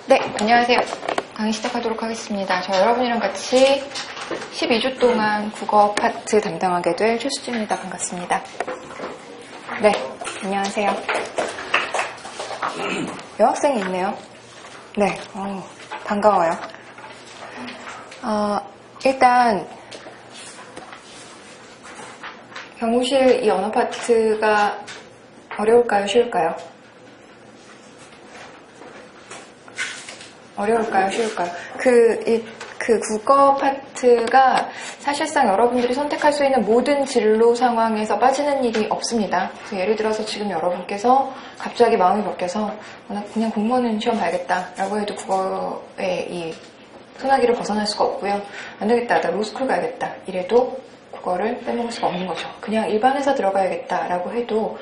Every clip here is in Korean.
네, 안녕하세요. 강의 시작하도록 하겠습니다. 저 여러분이랑 같이 12주 동안 국어 파트 담당하게 될 최수진입니다. 반갑습니다. 네, 안녕하세요. 여학생이 있네요. 네, 반가워요. 일단 경무실 이 언어 파트가 어려울까요? 쉬울까요? 어려울까요? 쉬울까요? 그 국어 파트가 사실상 여러분들이 선택할 수 있는 모든 진로 상황에서 빠지는 일이 없습니다. 그래서 예를 들어서 지금 여러분께서 갑자기 마음이 바뀌어서 나 그냥 공무원 시험 봐야겠다라고 해도 국어의 이 소나기를 벗어날 수가 없고요. 안 되겠다, 나 로스쿨 가야겠다 이래도 국어를 빼먹을 수가 없는 거죠. 그냥 일반 회사 들어가야겠다라고 해도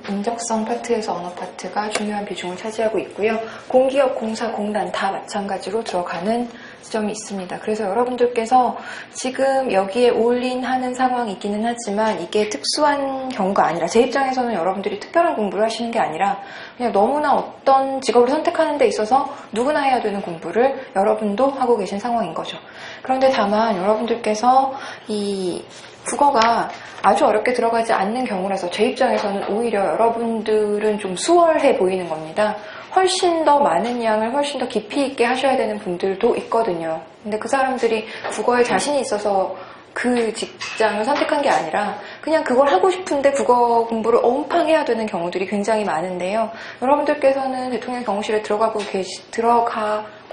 인적성 파트에서 언어 파트가 중요한 비중을 차지하고 있고요. 공기업, 공사, 공단 다 마찬가지로 들어가는 지점이 있습니다. 그래서 여러분들께서 지금 여기에 올인하는 상황이기는 하지만 이게 특수한 경우가 아니라 제 입장에서는 여러분들이 특별한 공부를 하시는 게 아니라 그냥 너무나 어떤 직업을 선택하는 데 있어서 누구나 해야 되는 공부를 여러분도 하고 계신 상황인 거죠. 그런데 다만 여러분들께서 이 국어가 아주 어렵게 들어가지 않는 경우라서 제 입장에서는 오히려 여러분들은 좀 수월해 보이는 겁니다. 훨씬 더 많은 양을 훨씬 더 깊이 있게 하셔야 되는 분들도 있거든요. 근데 그 사람들이 국어에 자신이 있어서 그 직장을 선택한 게 아니라 그냥 그걸 하고 싶은데 국어 공부를 엄청 해야 되는 경우들이 굉장히 많은데요. 여러분들께서는 대통령 경호실에 들어가고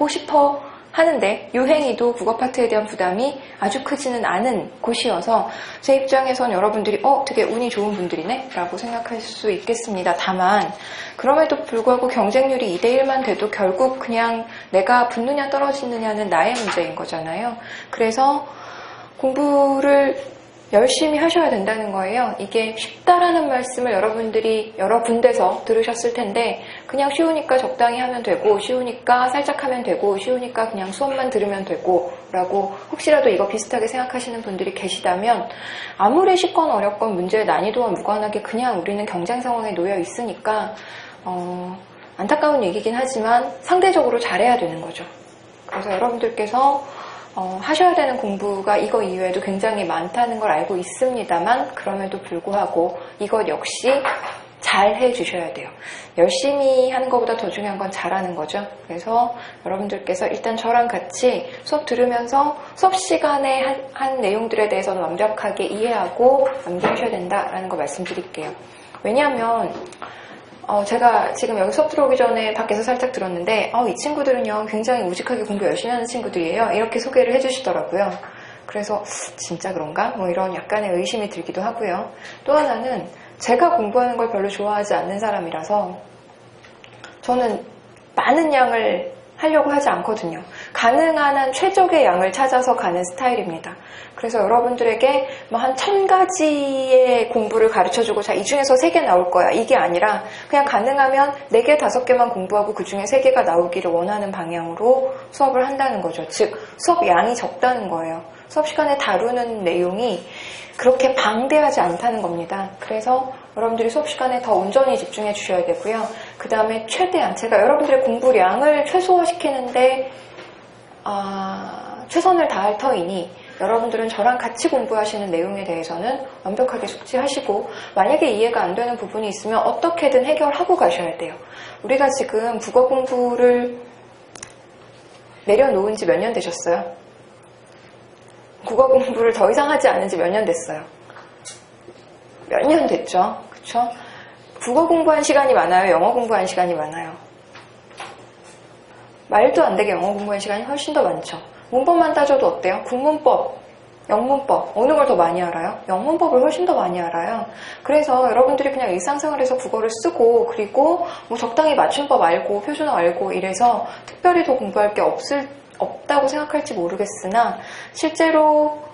싶어 하는데 유행이도 국어 파트에 대한 부담이 아주 크지는 않은 곳이어서 제 입장에선 여러분들이 되게 운이 좋은 분들이네 라고 생각할 수 있겠습니다. 다만 그럼에도 불구하고 경쟁률이 2대1만 돼도 결국 그냥 내가 붙느냐 떨어지느냐는 나의 문제인 거잖아요. 그래서 공부를 열심히 하셔야 된다는 거예요. 이게 쉽다라는 말씀을 여러분들이 여러 군데서 들으셨을 텐데 그냥 쉬우니까 적당히 하면 되고 쉬우니까 살짝 하면 되고 쉬우니까 그냥 수업만 들으면 되고 라고 혹시라도 이거 비슷하게 생각하시는 분들이 계시다면 아무리 쉽건 어렵건 문제의 난이도와 무관하게 그냥 우리는 경쟁 상황에 놓여 있으니까 안타까운 얘기긴 하지만 상대적으로 잘해야 되는 거죠. 그래서 여러분들께서 하셔야 되는 공부가 이거 이외에도 굉장히 많다는 걸 알고 있습니다만 그럼에도 불구하고 이것 역시 잘 해주셔야 돼요. 열심히 하는 것보다 더 중요한 건 잘하는 거죠. 그래서 여러분들께서 일단 저랑 같이 수업 들으면서 수업 시간에 한 내용들에 대해서는 완벽하게 이해하고 암기하셔야 된다라는 거 말씀드릴게요. 왜냐하면 제가 지금 여기 수업 들어오기 전에 밖에서 살짝 들었는데 이 친구들은요 굉장히 우직하게 공부 열심히 하는 친구들이에요. 이렇게 소개를 해주시더라고요. 그래서 진짜 그런가? 이런 약간의 의심이 들기도 하고요. 또 하나는 제가 공부하는 걸 별로 좋아하지 않는 사람이라서 저는 많은 양을 하려고 하지 않거든요. 가능한 한 최적의 양을 찾아서 가는 스타일입니다. 그래서 여러분들에게 한 1000가지의 공부를 가르쳐주고 자, 이 중에서 3개 나올 거야. 이게 아니라 그냥 가능하면 4개, 5개만 공부하고 그 중에 3개가 나오기를 원하는 방향으로 수업을 한다는 거죠. 즉, 수업 양이 적다는 거예요. 수업 시간에 다루는 내용이 그렇게 방대하지 않다는 겁니다. 그래서 여러분들이 수업 시간에 더 온전히 집중해 주셔야 되고요. 그 다음에 최대한 제가 여러분들의 공부량을 최소화시키는데 최선을 다할 터이니 여러분들은 저랑 같이 공부하시는 내용에 대해서는 완벽하게 숙지하시고 만약에 이해가 안 되는 부분이 있으면 어떻게든 해결하고 가셔야 돼요. 우리가 지금 국어 공부를 내려놓은 지 몇 년 되셨어요? 국어 공부를 더 이상 하지 않은 지 몇 년 됐어요? 몇 년 됐죠? 그쵸? 국어 공부한 시간이 많아요? 영어 공부한 시간이 많아요? 말도 안 되게 영어 공부한 시간이 훨씬 더 많죠. 문법만 따져도 어때요? 국문법, 영문법 어느 걸 더 많이 알아요? 영문법을 훨씬 더 많이 알아요. 그래서 여러분들이 그냥 일상생활에서 국어를 쓰고 그리고 적당히 맞춤법 알고 표준어 알고 이래서 특별히 더 공부할 게 없다고 생각할지 모르겠으나 실제로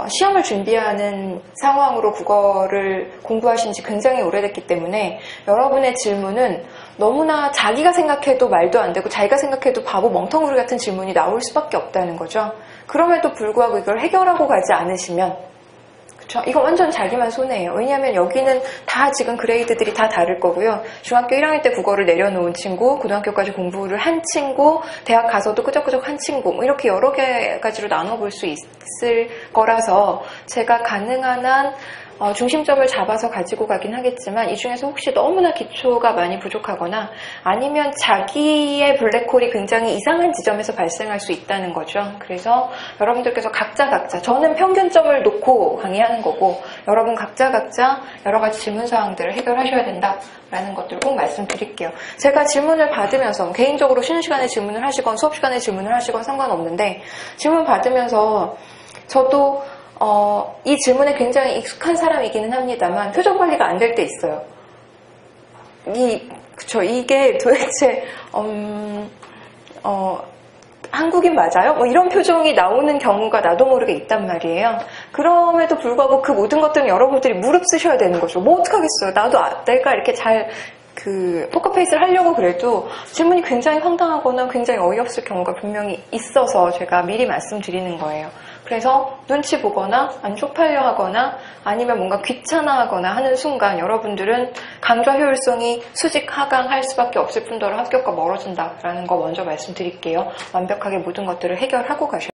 시험을 준비하는 상황으로 국어를 공부하신 지 굉장히 오래됐기 때문에 여러분의 질문은 너무나 자기가 생각해도 말도 안 되고 자기가 생각해도 바보 멍텅구리 같은 질문이 나올 수밖에 없다는 거죠. 그럼에도 불구하고 이걸 해결하고 가지 않으시면 그쵸. 이거 완전 자기만 손해예요. 왜냐하면 여기는 다 지금 그레이드들이 다 다를 거고요. 중학교 1학년 때 국어를 내려놓은 친구, 고등학교까지 공부를 한 친구, 대학 가서도 끄적끄적 한 친구, 뭐 이렇게 여러 가지로 나눠볼 수 있을 거라서 제가 가능한 한 중심점을 잡아서 가지고 가긴 하겠지만 이 중에서 혹시 너무나 기초가 많이 부족하거나 아니면 자기의 블랙홀이 굉장히 이상한 지점에서 발생할 수 있다는 거죠. 그래서 여러분들께서 각자 저는 평균점을 놓고 강의하는 거고 여러분 각자 여러 가지 질문사항들을 해결하셔야 된다라는 것들 꼭 말씀드릴게요. 제가 질문을 받으면서 개인적으로 쉬는 시간에 질문을 하시건 수업 시간에 질문을 하시건 상관없는데 질문 받으면서 저도 이 질문에 굉장히 익숙한 사람이기는 합니다만 표정 관리가 안 될 때 있어요. 이게 도대체 한국인 맞아요? 뭐 이런 표정이 나오는 경우가 나도 모르게 있단 말이에요. 그럼에도 불구하고 그 모든 것들은 여러분들이 무릎 쓰셔야 되는 거죠. 뭐 어떡하겠어요. 내가 이렇게 잘 포커페이스를 하려고 그래도 질문이 굉장히 황당하거나 굉장히 어이없을 경우가 분명히 있어서 제가 미리 말씀드리는 거예요. 그래서 눈치 보거나 안 쪽팔려 하거나 아니면 뭔가 귀찮아하거나 하는 순간 여러분들은 강좌 효율성이 수직 하강할 수밖에 없을 뿐더러 합격과 멀어진다라는 거 먼저 말씀드릴게요. 완벽하게 모든 것들을 해결하고 가셔야 돼요.